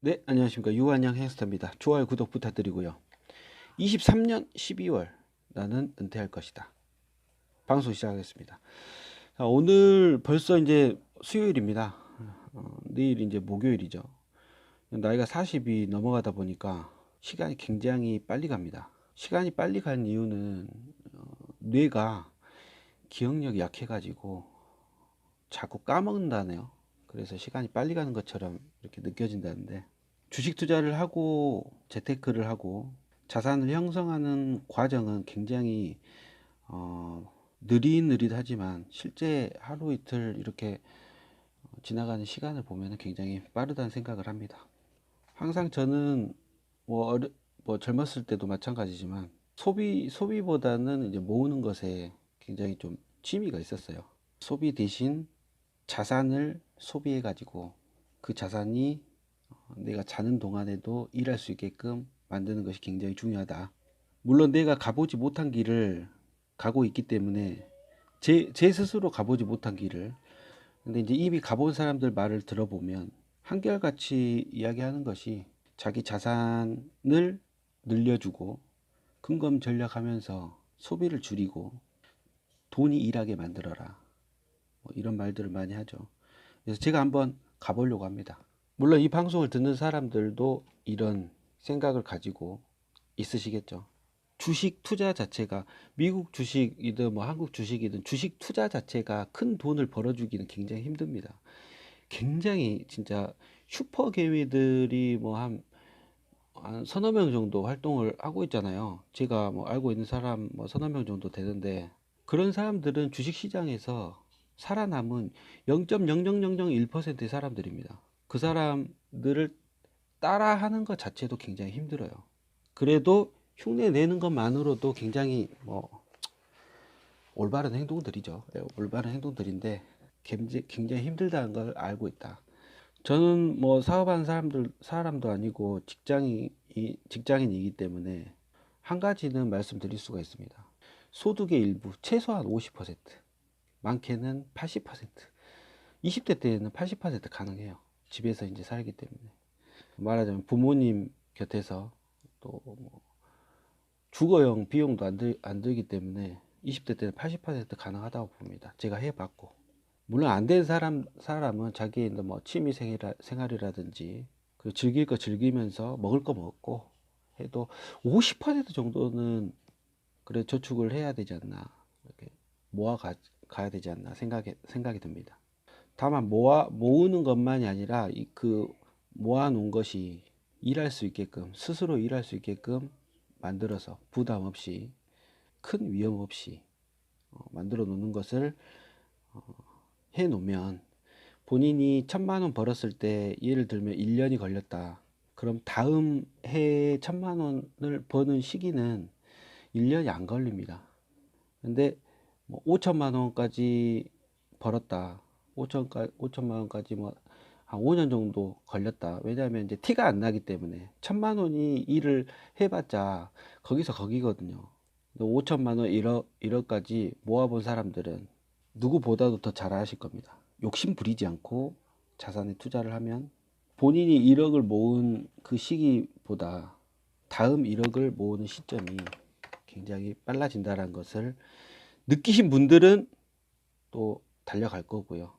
네, 안녕하십니까. 유한양 햄스터입니다. 좋아요, 구독 부탁드리고요. 23년 12월 나는 은퇴할 것이다. 방송 시작하겠습니다. 자, 오늘 벌써 이제 수요일입니다. 내일 이제 목요일이죠. 나이가 40이 넘어가다 보니까 시간이 굉장히 빨리 갑니다. 시간이 빨리 간 이유는 뇌가 기억력이 약해가지고 자꾸 까먹는다네요. 그래서 시간이 빨리 가는 것처럼 이렇게 느껴진다는데, 주식 투자를 하고 재테크를 하고 자산을 형성하는 과정은 굉장히 느릿느릿하지만 실제 하루 이틀 이렇게 지나가는 시간을 보면 굉장히 빠르다는 생각을 합니다. 항상 저는 뭐 젊었을 때도 마찬가지지만 소비보다는 이제 모으는 것에 굉장히 좀 취미가 있었어요. 소비 대신 자산을 소비해 가지고 그 자산이 내가 자는 동안에도 일할 수 있게끔 만드는 것이 굉장히 중요하다. 물론 내가 가보지 못한 길을 가고 있기 때문에 제 스스로 가보지 못한 길을, 근데 이제 이미 가본 사람들 말을 들어보면 한결같이 이야기하는 것이 자기 자산을 늘려주고 근검 전략하면서 소비를 줄이고 돈이 일하게 만들어라, 뭐 이런 말들을 많이 하죠. 그래서 제가 한번 가보려고 합니다. 물론 이 방송을 듣는 사람들도 이런 생각을 가지고 있으시겠죠. 주식 투자 자체가, 미국 주식이든 뭐 한국 주식이든 주식 투자 자체가 큰 돈을 벌어주기는 굉장히 힘듭니다. 굉장히 진짜 슈퍼 개미들이 뭐 한 서너 명 정도 활동을 하고 있잖아요. 제가 뭐 알고 있는 사람 뭐 서너 명 정도 되는데, 그런 사람들은 주식 시장에서 살아남은 0.00001%의 사람들입니다. 그 사람들을 따라하는 것 자체도 굉장히 힘들어요. 그래도 흉내 내는 것만으로도 굉장히 뭐 올바른 행동들이죠. 올바른 행동들인데 굉장히 힘들다는 걸 알고 있다. 저는 뭐 사업하는 사람도 아니고 직장인이기 때문에 한 가지는 말씀드릴 수가 있습니다. 소득의 일부 최소한 50%, 많게는 80%, 20대 때에는 80% 가능해요. 집에서 이제 살기 때문에. 말하자면 부모님 곁에서 또뭐 주거용 비용도 안 들기 때문에 20대 때는 80% 가능하다고 봅니다. 제가 해봤고. 물론 안 된 사람은 자기의 뭐 취미 생활이라든지 그 즐길 거 즐기면서 먹을 거 먹고 해도 50% 정도는 그래 저축을 해야 되지 않나, 이렇게 가야 되지 않나 생각이 듭니다. 다만 모으는 것만이 아니라 그 모아놓은 것이 일할 수 있게끔, 스스로 일할 수 있게끔 만들어서 부담 없이, 큰 위험 없이 만들어 놓는 것을 해 놓으면, 본인이 1,000만 원 벌었을 때 예를 들면 1년이 걸렸다. 그럼 다음 해에 1,000만 원을 버는 시기는 1년이 안 걸립니다. 근데 뭐 5천만 원까지 벌었다. 5천만 원까지 뭐 한 5년 정도 걸렸다. 왜냐하면 이제 티가 안 나기 때문에. 1,000만 원이 일을 해봤자 거기서 거기거든요. 5천만 원 1억까지 모아본 사람들은 누구보다도 더 잘 아실 겁니다. 욕심 부리지 않고 자산에 투자를 하면 본인이 1억을 모은 그 시기보다 다음 1억을 모으는 시점이 굉장히 빨라진다는 것을 느끼신 분들은 또 달려갈 거고요.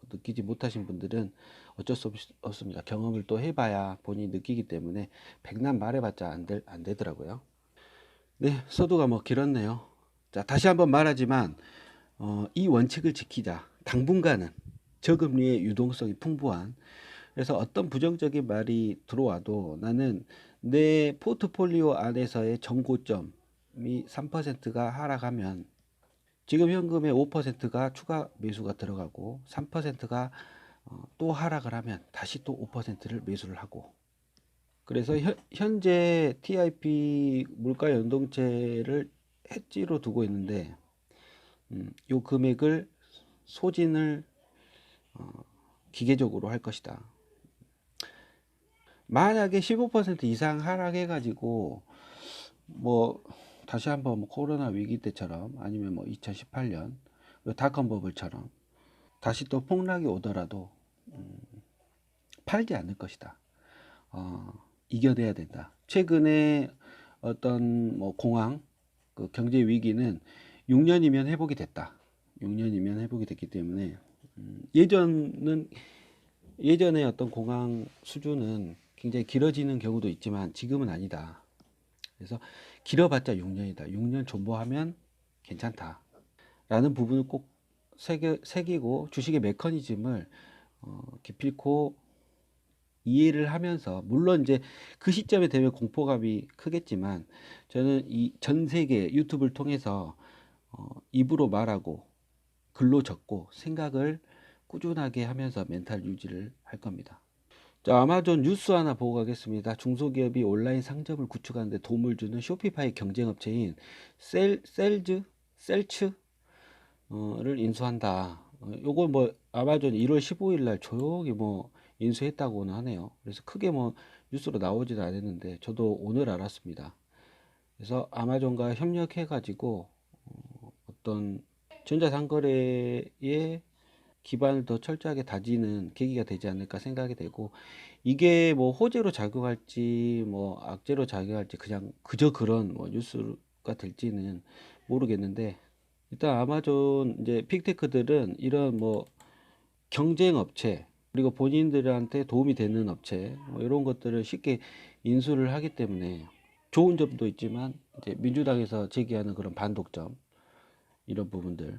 느끼지 못하신 분들은 어쩔 수 없습니다. 경험을 또 해봐야 본인이 느끼기 때문에 백날 말해봤자 안 되더라고요. 네, 서두가 뭐 길었네요. 자, 다시 한번 말하지만 이 원칙을 지키자. 당분간은 저금리의 유동성이 풍부한, 그래서 어떤 부정적인 말이 들어와도 나는 내 포트폴리오 안에서의 정고점이 3%가 하락하면 지금 현금의 5%가 추가 매수가 들어가고 3%가 또 하락을 하면 다시 또 5%를 매수를 하고, 그래서 현재 TIP 물가 연동제를 해지로 두고 있는데, 요 금액을 소진을 기계적으로 할 것이다. 만약에 15% 이상 하락해 가지고 뭐 다시 한번 뭐 코로나 위기 때처럼, 아니면 뭐 2018년 닷컴 버블처럼 다시 또 폭락이 오더라도 팔지 않을 것이다. 이겨내야 된다. 최근에 어떤 뭐 공황, 그 경제 위기는 6년이면 회복이 됐다. 6년이면 회복이 됐기 때문에 예전에 어떤 공황 수준은 굉장히 길어지는 경우도 있지만 지금은 아니다. 그래서 길어봤자 6년이다. 6년 존버하면 괜찮다. 라는 부분을 꼭 새기고 주식의 메커니즘을 기필코 이해를 하면서, 물론 이제 그 시점에 되면 공포감이 크겠지만 저는 이 전 세계 유튜브를 통해서 입으로 말하고 글로 적고 생각을 꾸준하게 하면서 멘탈 유지를 할 겁니다. 자, 아마존 뉴스 하나 보고 가겠습니다. 중소기업이 온라인 상점을 구축하는 데 도움을 주는 쇼피파이 경쟁업체인 셀츠를 인수한다. 요거 뭐 아마존 1월 15일 날 조용히 뭐 인수했다고는 하네요. 그래서 크게 뭐 뉴스로 나오지도 않았는데 저도 오늘 알았습니다. 그래서 아마존과 협력해 가지고 어떤 전자상거래의 기반을 더 철저하게 다지는 계기가 되지 않을까 생각이 되고, 이게 뭐 호재로 작용할지 뭐 악재로 작용할지 그냥 그저 그런 뭐 뉴스가 될지는 모르겠는데, 일단 아마존 이제 빅테크들은 이런 뭐 경쟁 업체, 그리고 본인들한테 도움이 되는 업체 뭐 이런 것들을 쉽게 인수를 하기 때문에 좋은 점도 있지만 이제 민주당에서 제기하는 그런 반독점, 이런 부분들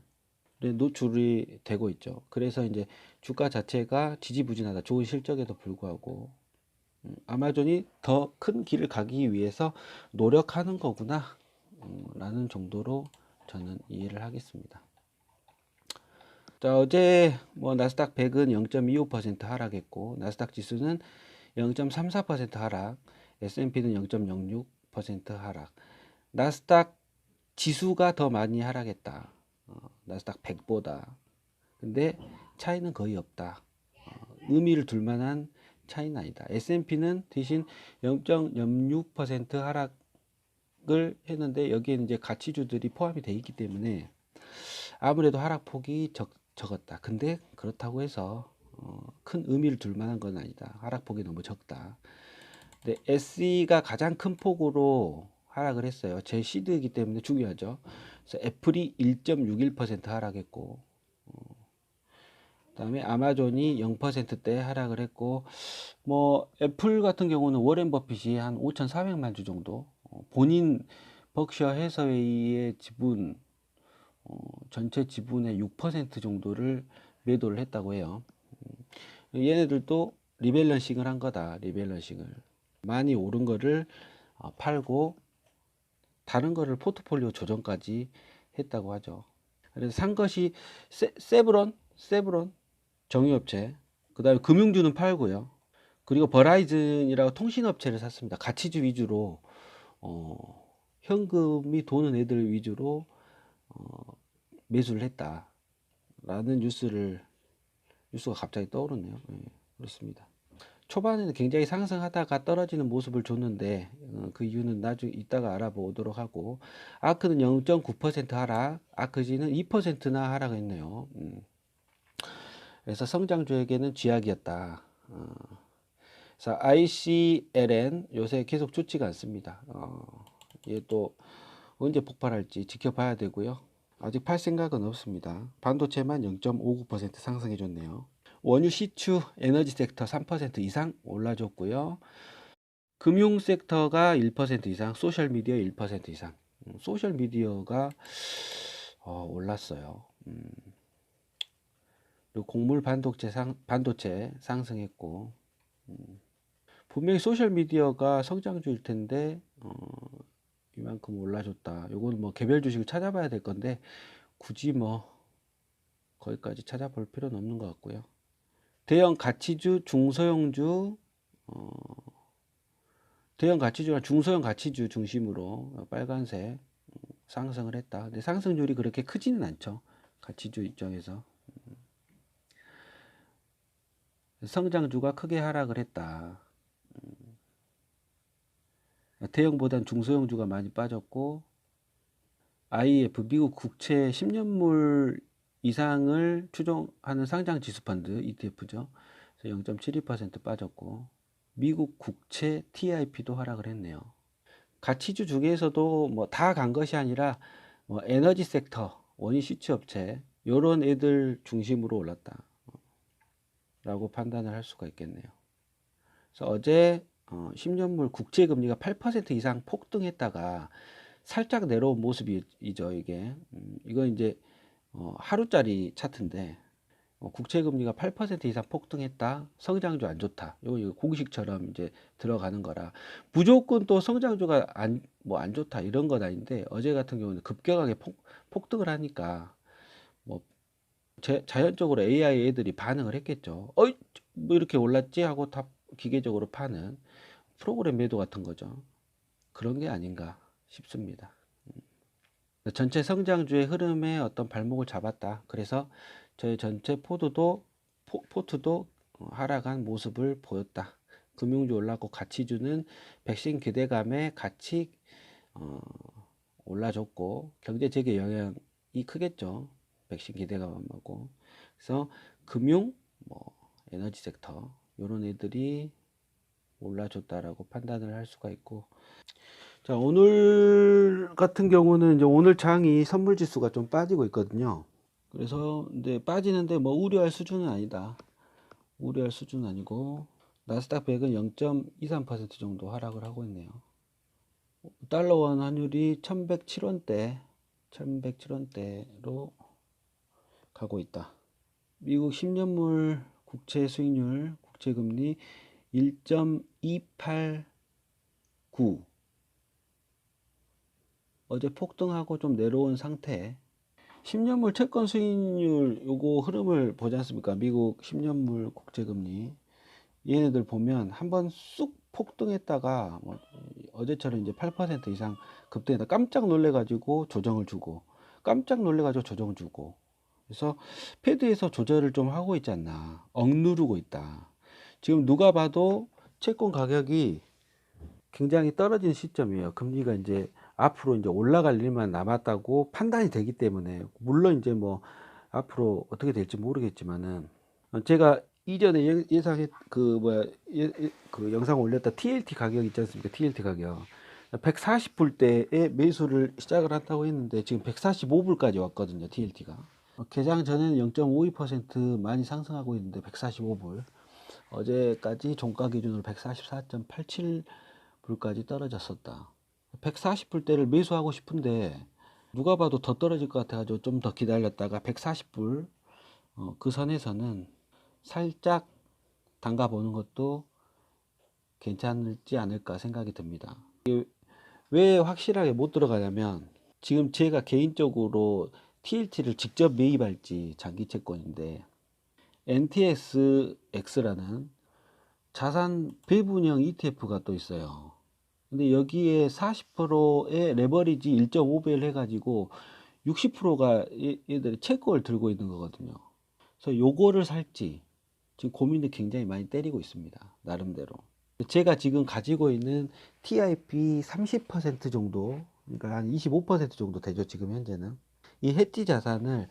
노출이 되고 있죠. 그래서 이제 주가 자체가 지지부진하다. 좋은 실적에도 불구하고 아마존이 더 큰 길을 가기 위해서 노력하는 거구나 라는 정도로 저는 이해를 하겠습니다. 자, 어제 뭐 나스닥 100은 0.25% 하락했고, 나스닥 지수는 0.34% 하락, S&P는 0.06% 하락. 나스닥 지수가 더 많이 하락했다. 나스닥 100보다. 근데 차이는 거의 없다. 의미를 둘 만한 차이는 아니다. S&P는 대신 0.06% 하락을 했는데 여기에는 이제 가치주들이 포함이 되어 있기 때문에 아무래도 하락폭이 적었다. 근데 그렇다고 해서 큰 의미를 둘 만한 건 아니다. 하락폭이 너무 적다. 근데 SE가 가장 큰 폭으로 하락을 했어요. 제 시드이기 때문에 중요하죠. 그래서 애플이 1.61% 하락했고, 그다음에 아마존이 0%대 하락을 했고, 뭐 애플 같은 경우는 워렌 버핏이 한 5,400만 주 정도, 본인 버크셔 해서웨이의 지분, 전체 지분의 6% 정도를 매도를 했다고 해요. 얘네들도 리밸런싱을 한 거다. 리밸런싱을 많이 오른 거를 팔고 다른 거를 포트폴리오 조정까지 했다고 하죠. 그래서 산 것이 세브론 정유업체, 그 다음에 금융주는 팔고요. 그리고 버라이즌이라고 통신업체를 샀습니다. 가치주 위주로, 현금이 도는 애들 위주로 매수를 했다라는 뉴스가 갑자기 떠오르네요. 네, 그렇습니다. 초반에는 굉장히 상승하다가 떨어지는 모습을 줬는데 그 이유는 나중에 이따가 알아보도록 하고, 아크는 0.9% 하락, 아크지는 2%나 하락했네요. 그래서 성장주에게는 쥐약이었다. 그래서 ICLN 요새 계속 좋지가 않습니다. 얘 또 언제 폭발할지 지켜봐야 되고요. 아직 팔 생각은 없습니다. 반도체만 0.59% 상승해줬네요. 원유 시추 에너지 섹터 3% 이상 올라줬고요. 금융 섹터가 1% 이상, 소셜 미디어 1% 이상. 소셜 미디어가 올랐어요. 그리고 곡물 반도체 상승했고, 분명히 소셜 미디어가 성장주일 텐데 이만큼 올라줬다. 요거는 뭐 개별 주식을 찾아봐야 될 건데 굳이 뭐 거기까지 찾아볼 필요는 없는 것 같고요. 대형 가치주, 중소형주, 대형 가치주나 중소형 가치주 중심으로 빨간색 상승을 했다. 근데 상승률이 그렇게 크지는 않죠. 가치주 입장에서. 성장주가 크게 하락을 했다. 대형보단 중소형주가 많이 빠졌고, IF 미국 국채 10년물 이상을 추종하는 상장 지수 펀드 ETF죠. 그래서 0.72% 빠졌고, 미국 국채 TIP도 하락을 했네요. 가치주 중에서도 뭐 다 간 것이 아니라 뭐 에너지 섹터, 원유 시추 업체 요런 애들 중심으로 올랐다 라고 판단을 할 수가 있겠네요. 그래서 어제 10년물 국채 금리가 8% 이상 폭등했다가 살짝 내려온 모습이죠. 이게 이건 이제 하루짜리 차트인데 국채 금리가 8% 이상 폭등했다. 성장주 안 좋다. 이거 공식처럼 이제 들어가는 거라 무조건 또 성장주가 안 좋다 이런 건 아닌데 어제 같은 경우는 급격하게 폭등을 하니까 뭐 자연적으로 AI 애들이 반응을 했겠죠. 어이 뭐 이렇게 올랐지 하고 다 기계적으로 파는 프로그램 매도 같은 거죠. 그런 게 아닌가 싶습니다. 전체 성장주의 흐름에 어떤 발목을 잡았다. 그래서 저희 전체 포트도 하락한 모습을 보였다. 금융주 올랐고 가치주는 백신 기대감에 같이 올라줬고 경제 재개 영향이 크겠죠. 백신 기대감하고. 그래서 금융, 뭐 에너지 섹터 이런 애들이 올라줬다라고 판단을 할 수가 있고. 자, 오늘 같은 경우는 이제 오늘 장이 선물 지수가 좀 빠지고 있거든요. 그래서 근데 빠지는데 뭐 우려할 수준은 아니다. 우려할 수준은 아니고 나스닥 100은 0.23% 정도 하락을 하고 있네요. 달러 원 환율이 1107원대로 가고 있다. 미국 10년물 국채 수익률, 국채 금리 1.289. 어제 폭등하고 좀 내려온 상태. 10년물 채권 수익률 요거 흐름을 보지 않습니까? 미국 10년물 국채 금리. 얘네들 보면 한번 쑥 폭등했다가 뭐 어제처럼 이제 8% 이상 급등해서 깜짝 놀래가지고 조정을 주고 깜짝 놀래가지고 조정을 주고 그래서 패드에서 조절을 좀 하고 있지 않나 억누르고 있다. 지금 누가 봐도 채권 가격이 굉장히 떨어지는 시점이에요. 금리가 이제 앞으로 이제 올라갈 일만 남았다고 판단이 되기 때문에 물론 이제 뭐 앞으로 어떻게 될지 모르겠지만은 제가 이전에 예상했 그 영상 올렸다 TLT 가격 있지 않습니까? TLT 가격 140불대에 매수를 시작을 한다고 했는데 지금 145불까지 왔거든요. TLT가 개장 전에는 0.52% 많이 상승하고 있는데 145불 어제까지 종가 기준으로 144.87불까지 떨어졌었다. 140불대를 매수하고 싶은데 누가 봐도 더 떨어질 것 같아가지고 좀 더 기다렸다가 140불 그 선에서는 살짝 담가 보는 것도 괜찮지 않을까 생각이 듭니다. 왜 확실하게 못 들어가냐면 지금 제가 개인적으로 TLT를 직접 매입할지 장기 채권인데 NTSX라는 자산 배분형 ETF가 또 있어요. 근데 여기에 40%의 레버리지 1.5배를 해가지고 60%가 얘들이 채권을 들고 있는 거거든요. 그래서 요거를 살지 지금 고민을 굉장히 많이 때리고 있습니다. 나름대로. 제가 지금 가지고 있는 TIP 30% 정도, 그러니까 한 25% 정도 되죠. 지금 현재는. 이 해지 자산을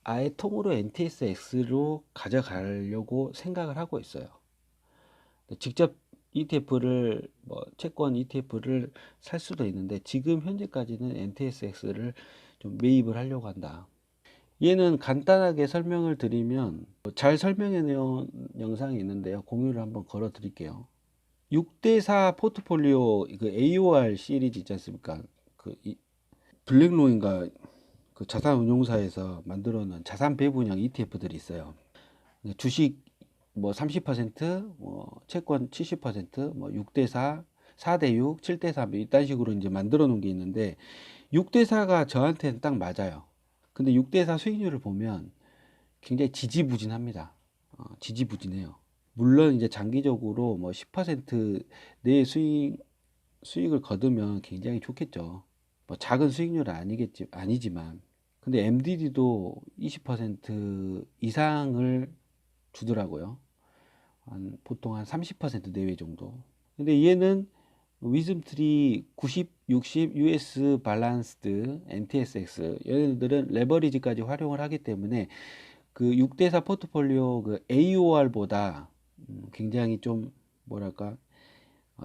아예 통으로 NTSX로 가져가려고 생각을 하고 있어요. 직접 ETF를 채권 ETF를 살 수도 있는데 지금 현재까지는 NTSX를 좀 매입을 하려고 한다. 얘는 간단하게 설명을 드리면 잘 설명해 놓은 영상이 있는데요. 공유를 한번 걸어 드릴게요. 6대4 포트폴리오 그 AOR 시리즈 있지 않습니까? 블랙로인가 그 자산운용사에서 만들어 놓은 자산 배분형 ETF들이 있어요. 주식 뭐 30%, 채권 70%, 뭐 6대4, 4대6, 7대3 이딴 식으로 이제 만들어 놓은 게 있는데 6대4가 저한테는 딱 맞아요. 근데 6대4 수익률을 보면 굉장히 지지부진합니다. 지지부진해요. 물론 이제 장기적으로 뭐 10% 내 수익을 거두면 굉장히 좋겠죠. 뭐 작은 수익률은 아니지만. 근데 MDD도 20% 이상을 주더라고요. 보통 한 30% 내외 정도. 근데 얘는 위즘트리 90, 60, US 밸런스드, NTSX 얘네들은 레버리지까지 활용을 하기 때문에 그 6대4 포트폴리오 그 AOR보다 굉장히 좀 뭐랄까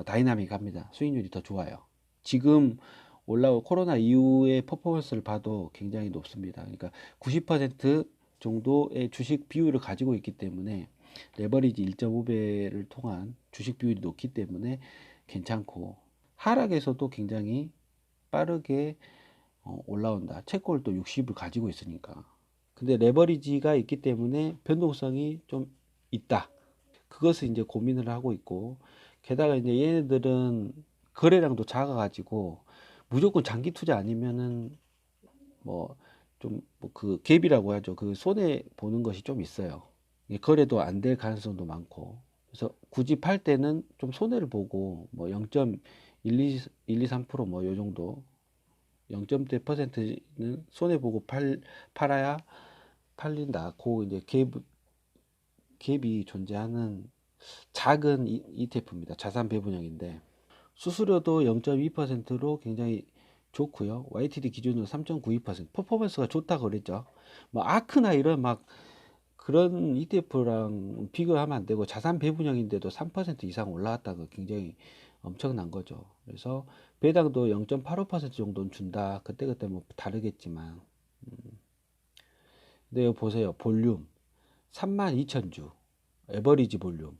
다이나믹합니다. 수익률이 더 좋아요. 지금 올라온 코로나 이후의 퍼포먼스를 봐도 굉장히 높습니다. 그러니까 90% 정도의 주식 비율을 가지고 있기 때문에 레버리지 1.5배를 통한 주식 비율이 높기 때문에 괜찮고, 하락에서도 굉장히 빠르게 올라온다. 채권도 60을 가지고 있으니까. 근데 레버리지가 있기 때문에 변동성이 좀 있다. 그것을 이제 고민을 하고 있고, 게다가 이제 얘네들은 거래량도 작아가지고 무조건 장기 투자 아니면은 뭐 좀 뭐 그 갭이라고 하죠. 그 손해 보는 것이 좀 있어요. 거래도 안 될 가능성도 많고. 그래서 굳이 팔 때는 좀 손해를 보고 뭐 0.12, 3%뭐 요 정도 0점대 퍼센트는 손해 보고 팔아야 팔린다. 그 이제 갭이 존재하는 작은 ETF입니다. 자산 배분형인데 수수료도 0.2%로 굉장히 좋고요. YTD 기준으로 3.92%, 퍼포먼스가 좋다고 그랬죠. 뭐 아크나 이런 막 그런 ETF랑 비교하면 안 되고 자산 배분형인데도 3% 이상 올라왔다가 굉장히 엄청난 거죠. 그래서 배당도 0.85% 정도는 준다. 그때그때 뭐 다르겠지만. 근데 여기 보세요. 볼륨 32,000주, 에버리지 볼륨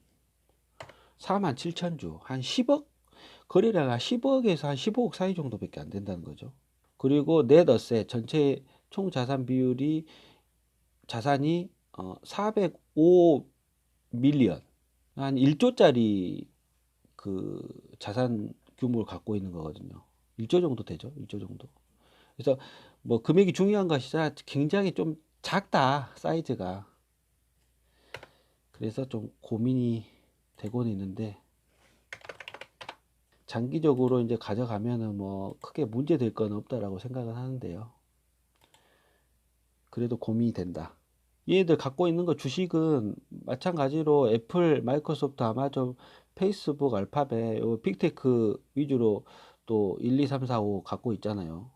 47,000주, 한 10억, 거래량 한 10억에서 한 15억 사이 정도밖에 안 된다는 거죠. 그리고 넷어셋 전체 총 자산 비율이 자산이 405 밀리언, 한 1조짜리 그 자산 규모를 갖고 있는 거거든요. 1조 정도 되죠. 1조 정도. 그래서 뭐 금액이 중요한 것이 아니라 굉장히 좀 작다, 사이즈가. 그래서 좀 고민이 되고는 있는데, 장기적으로 이제 가져가면은 뭐 크게 문제 될 건 없다라고 생각은 하는데요. 그래도 고민이 된다. 얘들 갖고 있는 거 주식은 마찬가지로 애플, 마이크로소프트, 아마존, 페이스북, 알파벳, 요 빅테크 위주로 또 1, 2, 3, 4, 5 갖고 있잖아요.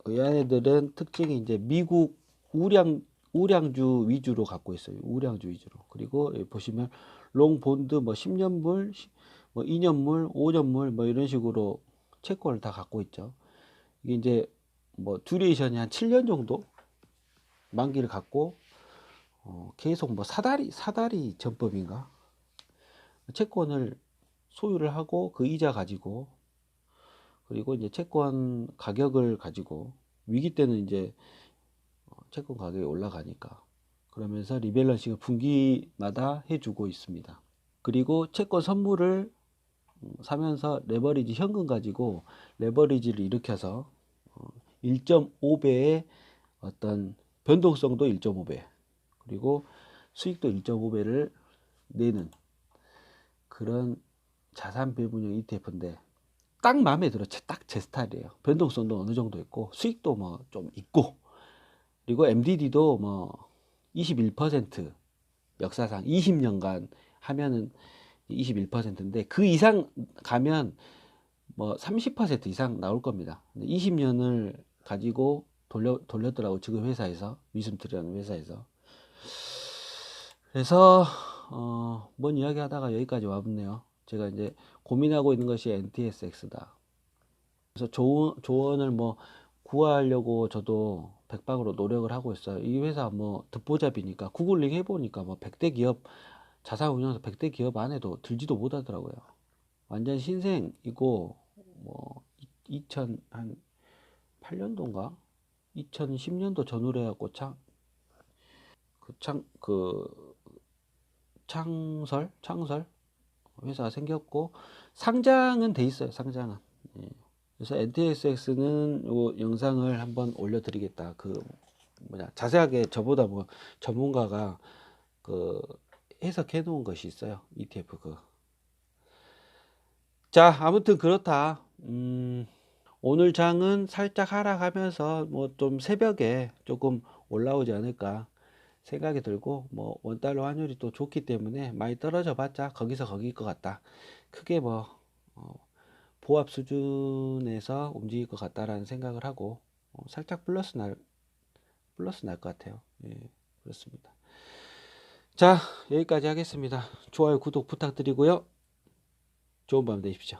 이 안에들은 특징이 이제 미국 우량주 위주로 갖고 있어요. 우량주 위주로. 그리고 여기 보시면 롱 본드 뭐 10년물, 뭐 2년물, 5년물 뭐 이런 식으로 채권을 다 갖고 있죠. 이게 이제 뭐 듀레이션이 한 7년 정도 만기를 갖고 계속 뭐 사다리 전법인가? 채권을 소유를 하고 그 이자 가지고, 그리고 이제 채권 가격을 가지고 위기 때는 이제 채권 가격이 올라가니까 그러면서 리밸런싱을 분기마다 해주고 있습니다. 그리고 채권 선물을 사면서 레버리지 현금 가지고 레버리지를 일으켜서 1.5배의 어떤 변동성도 1.5배, 그리고 수익도 1.5배를 내는 그런 자산 배분형 ETF인데 딱 마음에 들어. 딱 제 스타일이에요. 변동성도 어느 정도 있고 수익도 뭐 좀 있고, 그리고 MDD도 뭐 21%, 역사상 20년간 하면은 21%인데 그 이상 가면 뭐 30% 이상 나올 겁니다. 20년을 가지고 돌렸더라고, 지금 회사에서, 위슴트리라는 회사에서. 그래서 뭔 이야기 하다가 여기까지 와봤네요. 제가 이제 고민하고 있는 것이 NTSX다. 그래서 조언을 뭐 구하려고 저도 백방으로 노력을 하고 있어요. 이 회사 뭐 듣보잡이니까 구글링 해보니까 뭐 100대 기업, 자산운용사 100대 기업 안에도 들지도 못하더라고요. 완전 신생이고, 뭐 2008년도인가 2010년도 전후로 해갖고 창설 회사가 생겼고 상장은 돼 있어요. 상장은. 예. 그래서 NTSX는 요 영상을 한번 올려드리겠다. 그 뭐냐, 자세하게 저보다 뭐 전문가가 그 해석해 놓은 것이 있어요. ETF 그. 자, 아무튼 그렇다. 오늘 장은 살짝 하락하면서 뭐 좀 새벽에 조금 올라오지 않을까 생각이 들고, 뭐 원달러 환율이 또 좋기 때문에 많이 떨어져 봤자 거기서 거기일 것 같다. 크게 뭐 보합 수준에서 움직일 것 같다라는 생각을 하고, 살짝 플러스 날 것 같아요. 예, 그렇습니다. 자, 여기까지 하겠습니다. 좋아요, 구독 부탁드리고요. 좋은 밤 되십시오.